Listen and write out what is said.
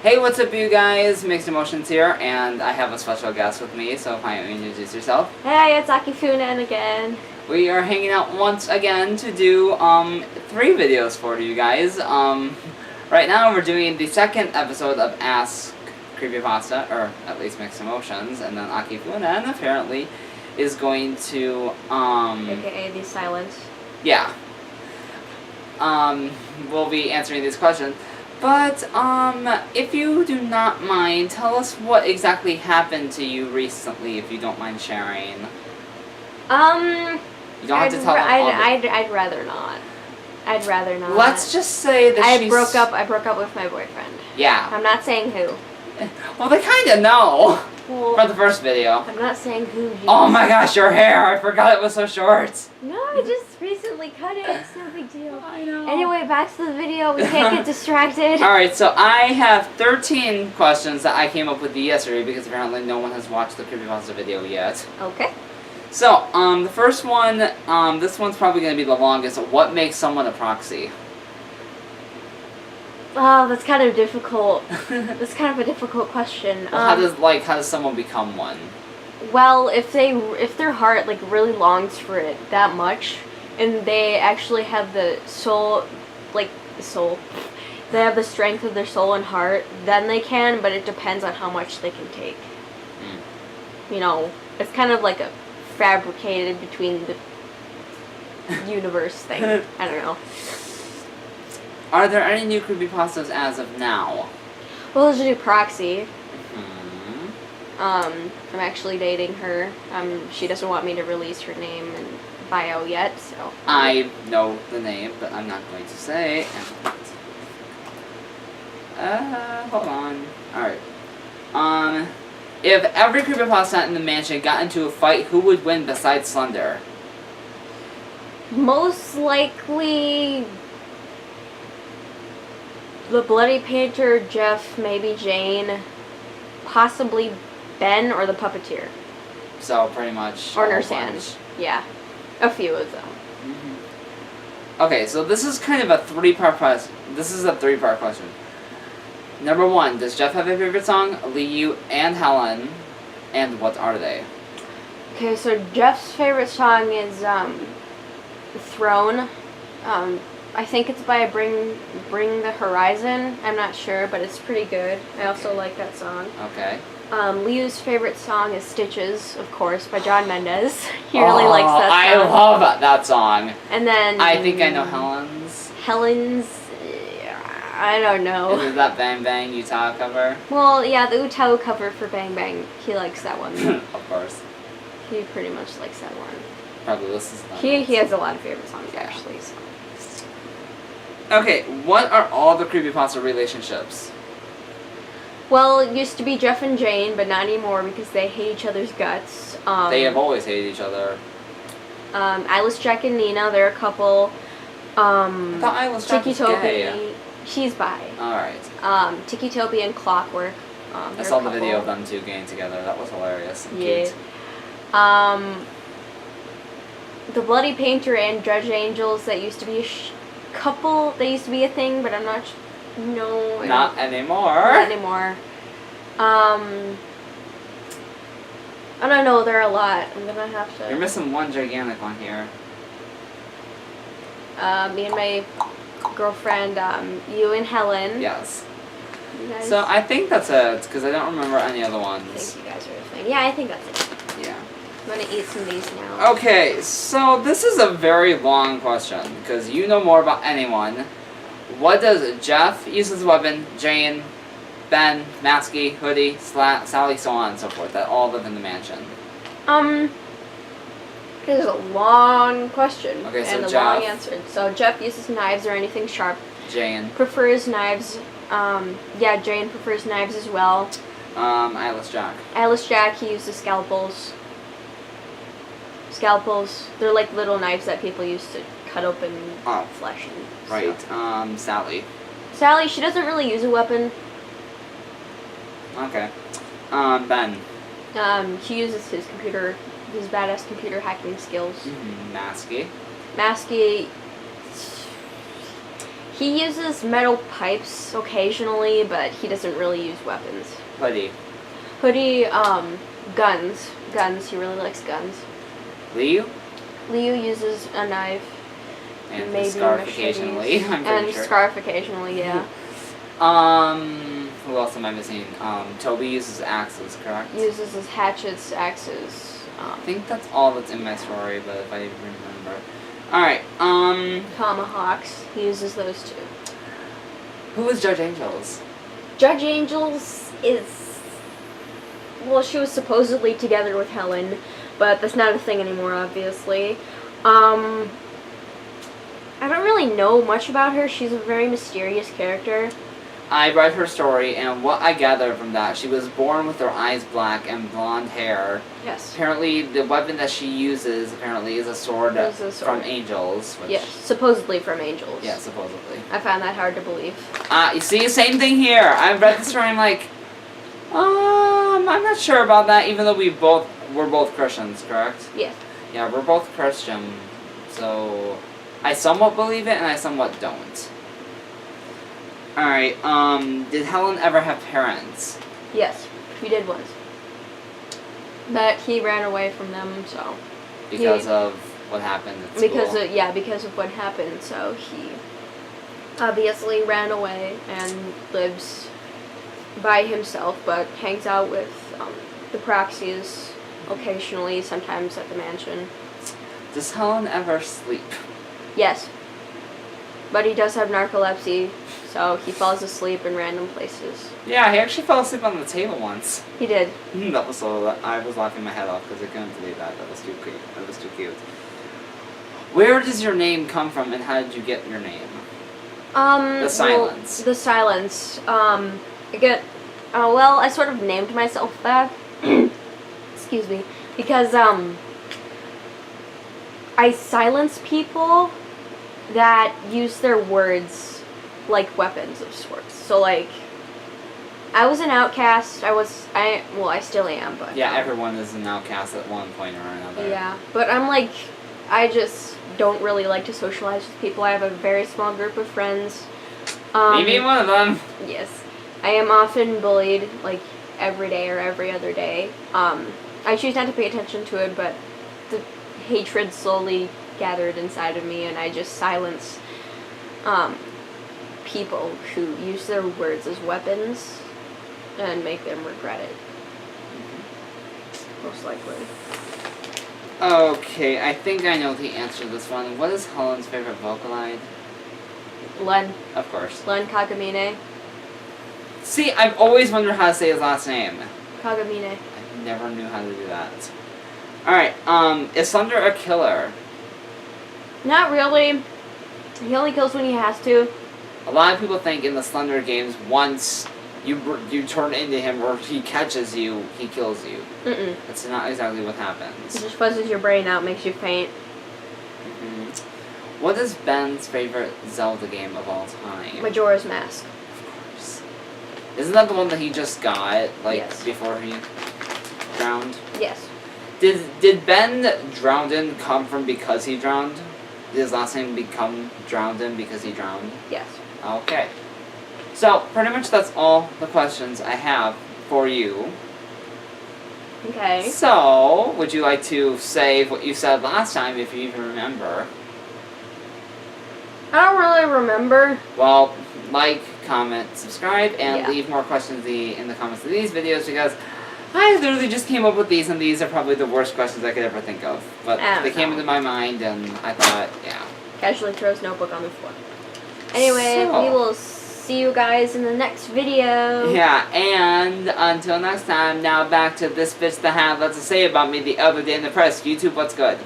Hey, what's up, you guys? Mixed Emotions here, and I have a special guest with me, so why don't you introduce yourself? Hey, it's Akifunen again. We are hanging out once again to do 3 videos for you guys. Right now we're doing the second episode of Ask Creepypasta, or at least Mixed Emotions, and then Akifunen apparently is going to AKA the silence. yeah. We'll be answering these questions. But, if you do not mind, tell us what exactly happened to you recently, if you don't mind sharing. You don't have to tell them all I'd rather not. I'd rather not. Let's just say that I broke up with my boyfriend. Yeah. I'm not saying who. Well, they kinda know. Well, from the first video. I'm not saying who. Geez. Oh my gosh, your hair! I forgot it was so short. No, I just recently cut it. It's no big deal. I know. Anyway, back to the video. We can't get distracted. Alright, so I have 13 questions that I came up with yesterday because apparently no one has watched the Creepypasta video yet. Okay. So, the first one, this one's probably going to be the longest. What makes someone a proxy? Oh, that's kind of difficult. That's kind of a difficult question. Well, how does someone become one? Well, if their heart like really longs for it that much, and they actually have the soul, they have the strength of their soul and heart, then they can. But it depends on how much they can take. You know, it's kind of like a fabricated between the universe thing. I don't know. Are there any new creepypastas as of now? Well, there's a new proxy. Mm-hmm. I'm actually dating her. She doesn't want me to release her name and bio yet, so. I know the name, but I'm not going to say. Hold on. Alright. If every creepypasta in the mansion got into a fight, who would win besides Slender? Most likely the Bloody Painter, Jeff, maybe Jane, possibly Ben or the Puppeteer. So pretty much. Or Nurse Anne. Yeah, a few of them. Mm-hmm. Okay, so this is kind of a 3-part question. This is a 3-part question. Number 1, does Jeff have a favorite song? Liu and Helen, and what are they? Okay, so Jeff's favorite song is Throne. I think it's by Bring the Horizon. I'm not sure, but it's pretty good. I also like that song. Okay. Liu's favorite song is Stitches, of course, by John Mendes. He really likes that I song. love that song. And then I think I know Helen's. I don't know. Is it that Bang Bang Utah cover? Well, yeah, the Utah cover for Bang Bang. He likes that one. Of course. He pretty much likes that one. Probably listens to that. He has a lot of favorite songs, actually. So. Okay, what are all the creepypasta relationships? Well, it used to be Jeff and Jane, but not anymore because they hate each other's guts. They have always hated each other. Alice, Jack, and Nina, they're a couple. I thought Alice Jack was gay. She's bi. Alright. Tiki Topi and Clockwork. I saw the video of them 2 getting together. That was hilarious. And yeah. cute. The Bloody Painter and Judge Angels, that used to be a couple. They used to be a thing, but I'm not. No. Not anymore. Not anymore. I don't know. There are a lot. I'm gonna have to. You're missing one gigantic one here. Me and my girlfriend, you and Helen. Yes. You guys? So I think that's it, because I don't remember any other I ones. think you guys are a thing. Yeah, I think that's it. Yeah. I'm gonna eat some of these now. Okay, so this is a very long question, because you know more about anyone. What does Jeff use as a weapon, Jane, Ben, Masky, Hoodie, Sally, so on and so forth, that all live in the mansion? This is a long question. Okay, so and a Jeff. long answer. So Jeff uses knives or anything sharp. Jane. Prefers knives. Yeah, Jane prefers knives as well. Alice Jack. Alice Jack, he uses scalpels. They're like little knives that people use to cut open flesh and Right. stuff. Sally. Sally, she doesn't really use a weapon. Okay. Ben. He uses his badass computer hacking skills. Masky. Masky, He uses metal pipes occasionally, but he doesn't really use weapons. Hoodie. Hoodie, guns. Guns, he really likes guns. Liu? Liu uses a knife. And maybe the scarf machetes. occasionally, I'm pretty And sure. scarf occasionally, yeah. Who else am I missing? Toby uses axes, correct? Uses his hatchets, axes. I think that's all that's in my story, but if I remember. Alright, Tomahawks. He uses those too. who is Judge Angels? Judge Angels is... Well, she was supposedly together with Helen, but that's not a thing anymore, obviously. I don't really know much about her. She's a very mysterious character. I read her story, and what I gathered from that, she was born with her eyes black and blonde hair. Yes. Apparently, the weapon that she uses, apparently, is a sword, from angels. Which, yes, supposedly from angels. Yeah, supposedly. I found that hard to believe. You see, same thing here. I read the story, I'm like, I'm not sure about that, even though we're both Christians, correct? Yeah. Yeah, we're both Christian, so I somewhat believe it, and I somewhat don't. Alright, did Helen ever have parents? Yes, he did once. But he ran away from them, so... Because of what happened at school? Because of what happened, so he obviously ran away and lives by himself, but hangs out with the proxies occasionally, sometimes at the mansion. Does Helen ever sleep? Yes. But he does have narcolepsy, so he falls asleep in random places. Yeah, he actually fell asleep on the table once. He did. That was I was laughing my head off because I couldn't believe that. That was too cute. That was too cute. Where does your name come from, and how did you get your name? The silence. Well, the silence. I sort of named myself that. Excuse me. Because, I silence people that use their words like weapons of sorts. So, like, I was an outcast. I still am, but... Yeah, everyone is an outcast at one point or another. Yeah, but I just don't really like to socialize with people. I have a very small group of friends. Maybe one of them. Yes. I am often bullied, like, every day or every other day. I choose not to pay attention to it, but the hatred slowly gathered inside of me, and I just silence people who use their words as weapons and make them regret it. Most likely. Okay, I think I know the answer to this one. What is Helen's favorite Vocaloid? Len. Of course. Len Kagamine. See, I've always wondered how to say his last name. Kagamine. I never knew how to do that. Alright, is Thunder a killer? Not really. He only kills when he has to. A lot of people think in the Slender games, once you turn into him or he catches you, he kills you. Mm-mm. That's not exactly what He happens. just fuzzes your brain out, makes you faint. What is Ben's favorite Zelda game of all time? Majora's Mask. Of course. Isn't that the one that he just got, like, Yes. before he drowned? Yes. Did Ben drowned in come from because he drowned? Did his last name become drowned in because he drowned? Yes. Okay. So, pretty much that's all the questions I have for you. Okay. So, would you like to say what you said last time, if you even remember? I don't really remember. Well, like, comment, subscribe, and Yeah. leave more questions in the comments of these videos, because I literally just came up with these, and these are probably the worst questions I could ever think of. But they came into my mind, and I thought, yeah. Casually throws notebook on the floor. Anyway, So- we will see you guys in the next video. Yeah, and until next time, now back to this bitch that had lots to say about me the other day in the press. YouTube, what's good?